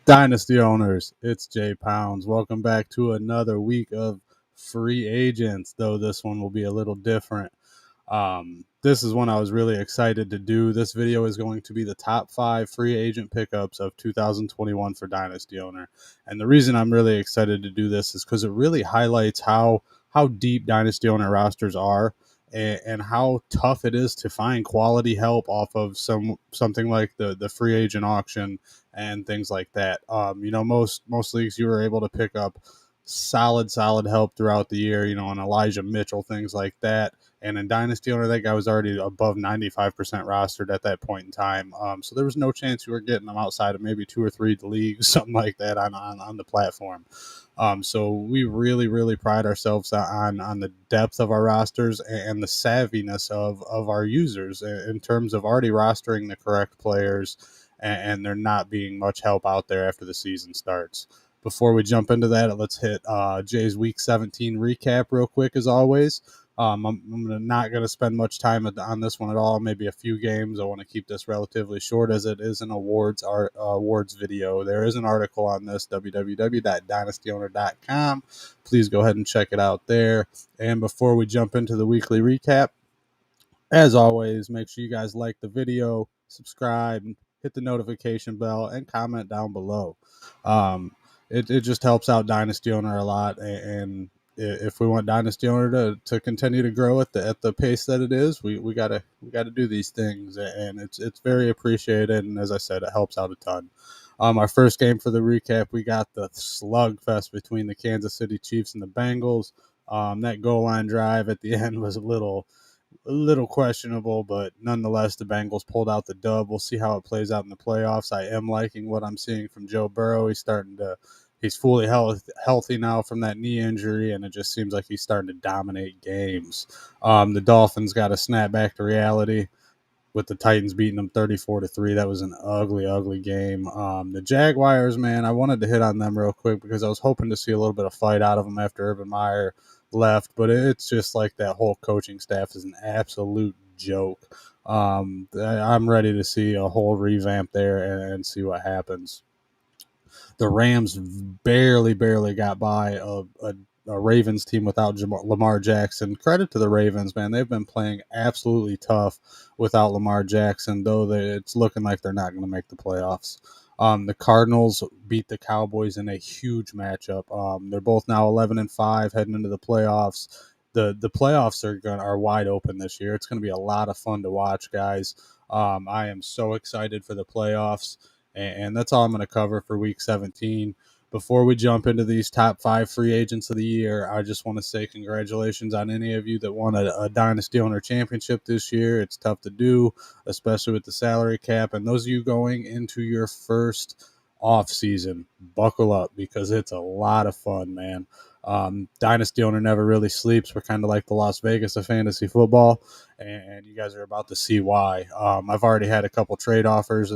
Dynasty owners, it's Jay Pounds. Welcome back to another week of free agents, though this one will be a little different. This is one I was really excited to do. This video is going to be the top 5 free agent pickups of 2021 for Dynasty owner. And the reason I'm really excited to do this is because it really highlights how deep Dynasty owner rosters are and how tough it is to find quality help off of something like the free agent auction and things like that. Most leagues you were able to pick up solid help throughout the year, and Elijah Mitchell, things like that. And in Dynasty owner, that guy was already above 95% rostered at that point in time. So there was no chance you were getting them outside of maybe 2 or 3 leagues, something like that on the platform. So we really pride ourselves on the depth of our rosters and the savviness of our users in terms of already rostering the correct players and there not being much help out there after the season starts. Before we jump into that, let's hit Jay's Week 17 recap real quick as always. I'm not going to spend much time on this one at all, maybe a few games. I want to keep this relatively short as it is an awards video. There is an article on this, www.dynastyowner.com. Please go ahead and check it out there. And before we jump into the weekly recap, as always, make sure you guys like the video, subscribe, hit the notification bell, and comment down below. It just helps out Dynasty Owner a lot, and if we want Dynasty Owner to continue to grow at the pace that it is, we gotta do these things, and it's very appreciated. And as I said, it helps out a ton. Our first game for the recap, we got the slugfest between the Kansas City Chiefs and the Bengals. That goal line drive at the end was a little questionable, but nonetheless, the Bengals pulled out the dub. We'll see how it plays out in the playoffs. I am liking what I'm seeing from Joe Burrow. He's fully healthy now from that knee injury, and it just seems like he's starting to dominate games. The Dolphins got to snap back to reality with the Titans beating them 34-3. That was an ugly game. The Jaguars, man, I wanted to hit on them real quick because I was hoping to see a little bit of fight out of them after Urban Meyer left, but it's just like that whole coaching staff is an absolute joke. I'm ready to see a whole revamp there and see what happens. The Rams barely got by a Ravens team without Lamar Jackson. Credit to the Ravens, man. They've been playing absolutely tough without Lamar Jackson, though it's looking like they're not going to make the playoffs. The Cardinals beat the Cowboys in a huge matchup. They're both now 11-5 heading into the playoffs. The playoffs are wide open this year. It's going to be a lot of fun to watch, guys. I am so excited for the playoffs. And that's all I'm going to cover for Week 17. Before we jump into these top 5 free agents of the year, I just want to say congratulations on any of you that won a Dynasty Owner Championship this year. It's tough to do, especially with the salary cap. And those of you going into your first off season, buckle up because it's a lot of fun, man. Dynasty Owner never really sleeps. We're kind of like the Las Vegas of fantasy football, and you guys are about to see why. I've already had a couple trade offers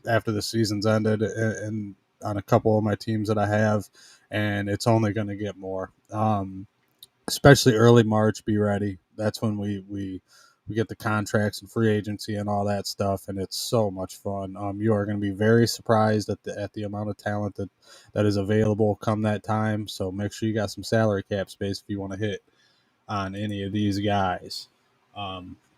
after the season's ended and on a couple of my teams that I have, and it's only going to get more. Especially early March, be ready. That's when we get the contracts and free agency and all that stuff, and it's so much fun. You are going to be very surprised at the amount of talent that is available come that time. So make sure you got some salary cap space if you want to hit on any of these guys.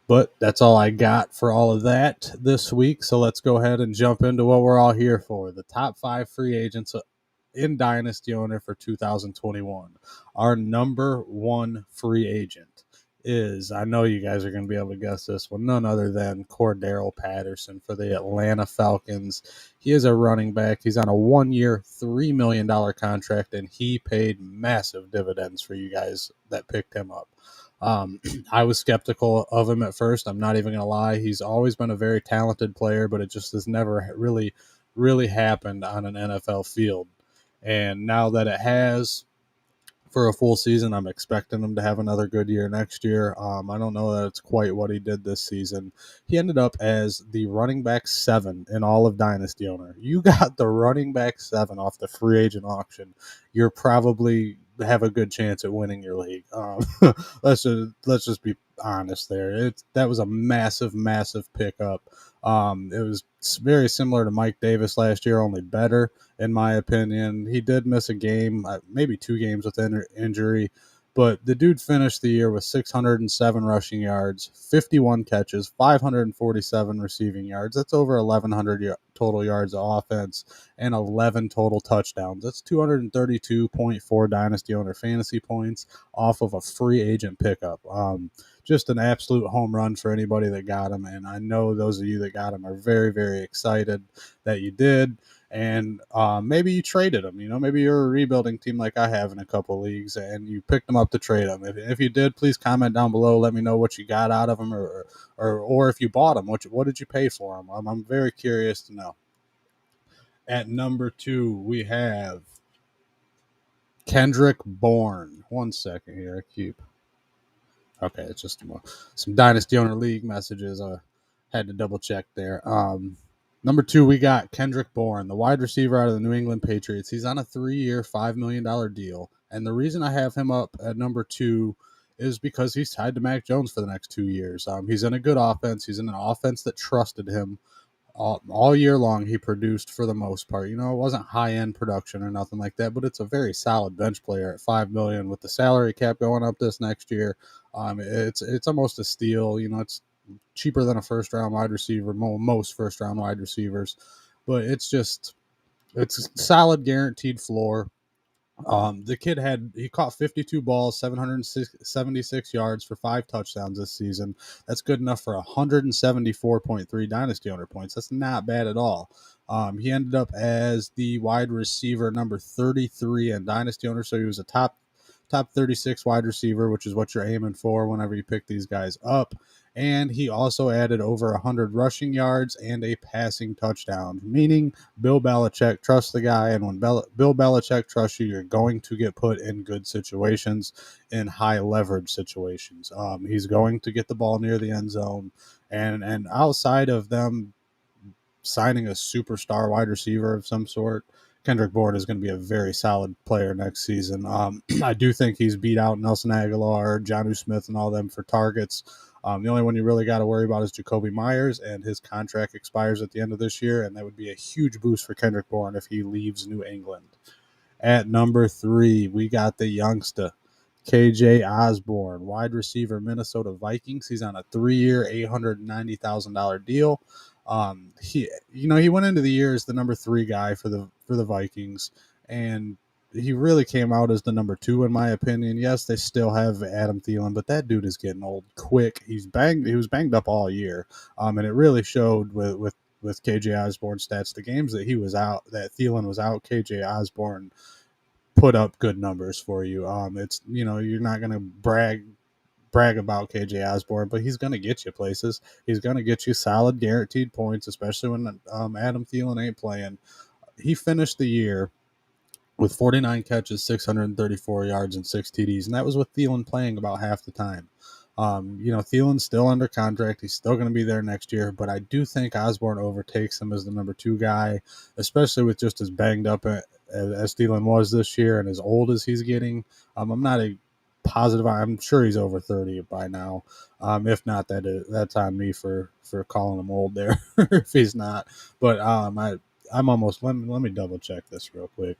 But that's all I got for all of that this week. So let's go ahead and jump into what we're all here for. The top 5 free agents in Dynasty Owner for 2021. Our number 1 free agent is, I know you guys are going to be able to guess this one, none other than Cordarrelle Patterson for the Atlanta Falcons. He is a running back. He's on a 1-year, $3 million contract, and he paid massive dividends for you guys that picked him up. I was skeptical of him at first. I'm not even going to lie. He's always been a very talented player, but it just has never really happened on an NFL field. And now that it has for a full season, I'm expecting him to have another good year next year. I don't know that it's quite what he did this season. He ended up as the running back 7 in all of Dynasty Owner. You got the running back 7 off the free agent auction. You're probably have a good chance at winning your league. Let's just be honest there. That was a massive, massive pickup. It was very similar to Mike Davis last year, only better, in my opinion. He did miss a game, maybe 2 games with injury, but the dude finished the year with 607 rushing yards, 51 catches, 547 receiving yards. That's over 1,100 total yards of offense and 11 total touchdowns. That's 232.4 Dynasty owner fantasy points off of a free agent pickup. Just an absolute home run for anybody that got him. And I know those of you that got him are very, very excited that you did. And maybe you traded him. Maybe you're a rebuilding team like I have in a couple leagues, and you picked him up to trade him. If you did, please comment down below. Let me know what you got out of him, or if you bought him, what did you pay for him? I'm very curious to know. At number 2, we have Kendrick Bourne. 1 second here. Okay, it's just some Dynasty Owner League messages. I had to double check there. Number 2, we got Kendrick Bourne, the wide receiver out of the New England Patriots. He's on a 3-year, $5 million deal. And the reason I have him up at number 2 is because he's tied to Mac Jones for the next 2 years. He's in a good offense. He's in an offense that trusted him. All year long, he produced for the most part. It wasn't high-end production or nothing like that, but it's a very solid bench player at $5 million with the salary cap going up this next year. It's almost a steal. It's cheaper than a first-round wide receiver, most first-round wide receivers, but it's a solid guaranteed floor. The kid caught 52 balls, 776 yards for 5 touchdowns this season. That's good enough for 174.3 Dynasty owner points. That's not bad at all. He ended up as the wide receiver number 33 in Dynasty owner, so he was a top 36 wide receiver, which is what you're aiming for whenever you pick these guys up. And he also added over 100 rushing yards and a passing touchdown, meaning Bill Belichick trusts the guy. And when Bill Belichick trusts you, you're going to get put in good situations, in high leverage situations. He's going to get the ball near the end zone. And outside of them signing a superstar wide receiver of some sort, Kendrick Bourne is going to be a very solid player next season. I do think he's beat out Nelson Aguilar, Jonnu Smith, and all them for targets. The only one you really got to worry about is Jacoby Myers, and his contract expires at the end of this year, and that would be a huge boost for Kendrick Bourne if he leaves New England. At number 3, we got the youngster, KJ Osborne, wide receiver, Minnesota Vikings. He's on a 3-year, $890,000 deal. He went into the year as the number 3 guy for the Vikings, and he really came out as the number 2 in my opinion. Yes, they still have Adam Thielen, but that dude is getting old quick. He was banged up all year, and it really showed with KJ Osborne's stats. The games that he was out, that Thielen was out, KJ Osborne put up good numbers for you. It's you're not gonna brag about KJ Osborne, but he's going to get you places. He's going to get you solid guaranteed points, especially when Adam Thielen ain't playing. He finished the year with 49 catches, 634 yards, and 6 TDs, and that was with Thielen playing about half the time. Thielen's still under contract. He's still going to be there next year, but I do think Osborne overtakes him as the number 2 guy, especially with just as banged up as Thielen was this year and as old as he's getting. I'm not positive. I'm sure he's over 30 by now. If not, that's on me for calling him old there if he's not. But I'm almost. Let me double check this real quick.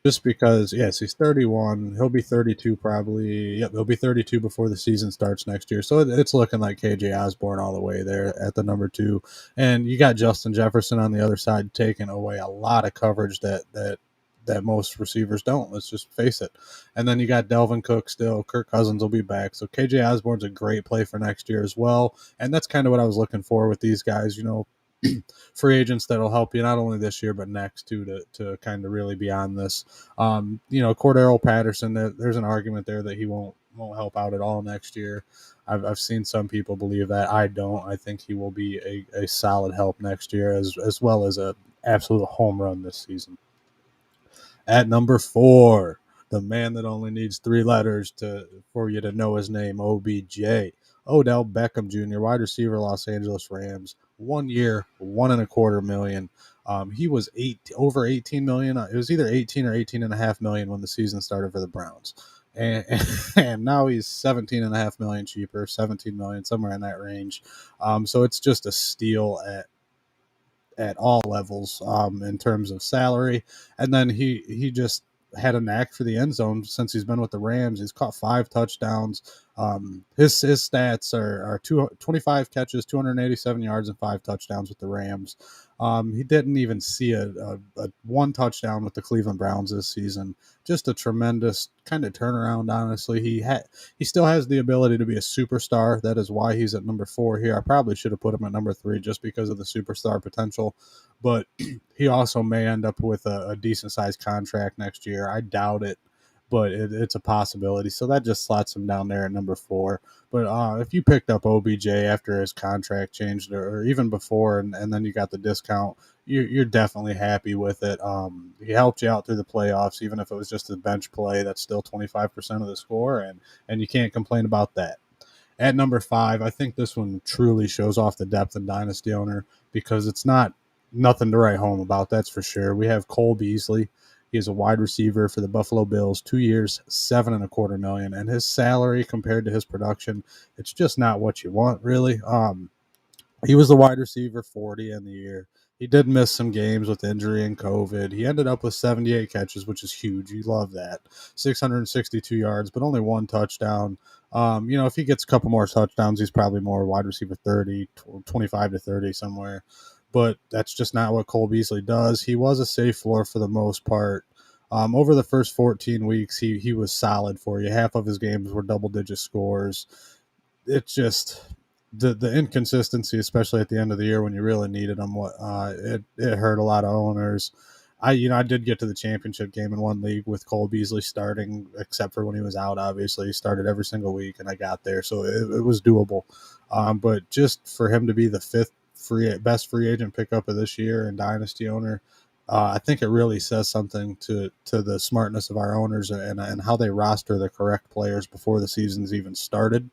Just because, yes, he's 31. He'll be 32 probably. Yep, he'll be 32 before the season starts next year. So it's looking like KJ Osborne all the way there at the number 2. And you got Justin Jefferson on the other side taking away a lot of coverage that most receivers don't. Let's just face it. And then you got Delvin Cook still. Kirk Cousins will be back. So KJ Osborne's a great play for next year as well. And that's kind of what I was looking for with these guys, free agents that'll help you not only this year but next too, to kind of really be on this. Cordero Patterson, there's an argument there that he won't help out at all next year. I've seen some people believe that. I don't. I think he will be a solid help next year as well as a absolute home run this season. At number 4, the man that only needs 3 letters for you to know his name, OBJ. Odell Beckham Jr., wide receiver, Los Angeles Rams. 1 year, $1.25 million. He was over 18 million. It was either 18 or 18.5 million when the season started for the Browns. and, and now he's 17.5 million cheaper, 17 million, somewhere in that range. So it's just a steal at all levels in terms of salary. And then he just had a knack for the end zone since he's been with the Rams. He's caught 5 touchdowns. His stats are 25 catches, 287 yards, and 5 touchdowns with the Rams. He didn't even see a one touchdown with the Cleveland Browns this season. Just a tremendous kind of turnaround. Honestly, he still has the ability to be a superstar. That is why he's at number 4 here. I probably should have put him at number 3 just because of the superstar potential. But he also may end up with a decent sized contract next year. I doubt it, but it's a possibility. So that just slots him down there at number 4. But if you picked up OBJ after his contract changed, or even before, and then you got the discount, you're definitely happy with it. He helped you out through the playoffs, even if it was just a bench play. That's still 25% of the score, and you can't complain about that. At number 5, I think this one truly shows off the depth in Dynasty owner because it's not nothing to write home about, that's for sure. We have Cole Beasley. He is a wide receiver for the Buffalo Bills, 2 years, $7.25 million, and his salary compared to his production, it's just not what you want, really. He was the wide receiver 40 in the year. He did miss some games with injury and COVID. He ended up with 78 catches, which is huge. You love that. 662 yards, but only 1 touchdown. If he gets a couple more touchdowns, he's probably more wide receiver 30, 25 to 30 somewhere. But that's just not what Cole Beasley does. He was a safe floor for the most part. Over the first 14 weeks, he was solid for you. Half of his games were double-digit scores. It's just the inconsistency, especially at the end of the year when you really needed him. It hurt a lot of owners. I did get to the championship game in one league with Cole Beasley starting, except for when he was out. Obviously, he started every single week, and I got there, so it was doable. But just for him to be the 5th best free agent pickup of this year and dynasty owner, I think it really says something to the smartness of our owners and how they roster the correct players before the season's even started.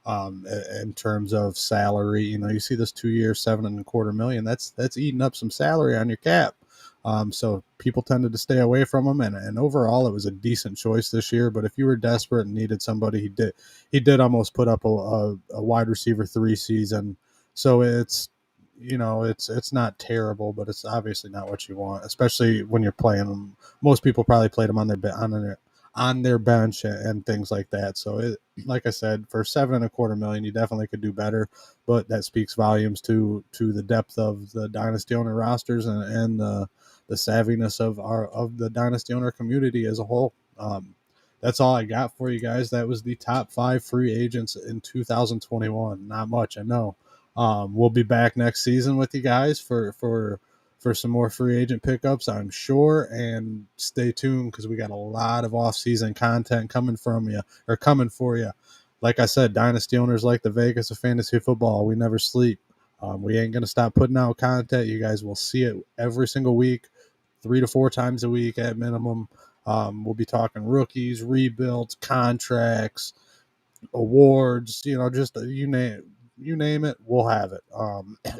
In terms of salary, you see this 2 year, $7.25 million. That's eating up some salary on your cap. So people tended to stay away from him, and overall, it was a decent choice this year. But if you were desperate and needed somebody, he did almost put up a wide receiver 3 season. So it's not terrible, but it's obviously not what you want, especially when you're playing them. Most people probably played them on their bench and things like that. So like I said, for $7.25 million, you definitely could do better, but that speaks volumes to the depth of the dynasty owner rosters and the savviness of the dynasty owner community as a whole. That's all I got for you guys. That was the top 5 free agents in 2021. Not much, I know. We'll be back next season with you guys for some more free agent pickups, I'm sure. And stay tuned because we got a lot of off-season content coming for you. Like I said, dynasty owners like the Vegas of fantasy football. We never sleep. We ain't going to stop putting out content. You guys will see it every single week, 3 to 4 times a week at minimum. We'll be talking rookies, rebuilds, contracts, awards, just you name it, we'll have it.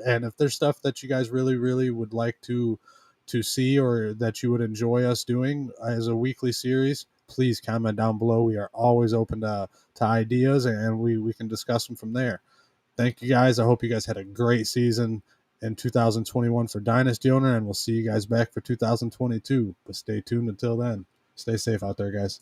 And if there's stuff that you guys really, really would like to see or that you would enjoy us doing as a weekly series, please comment down below. We are always open to ideas, and we can discuss them from there. Thank you guys. I hope you guys had a great season in 2021 for Dynasty Owner, and we'll see you guys back for 2022. But stay tuned until then. Stay safe out there, guys.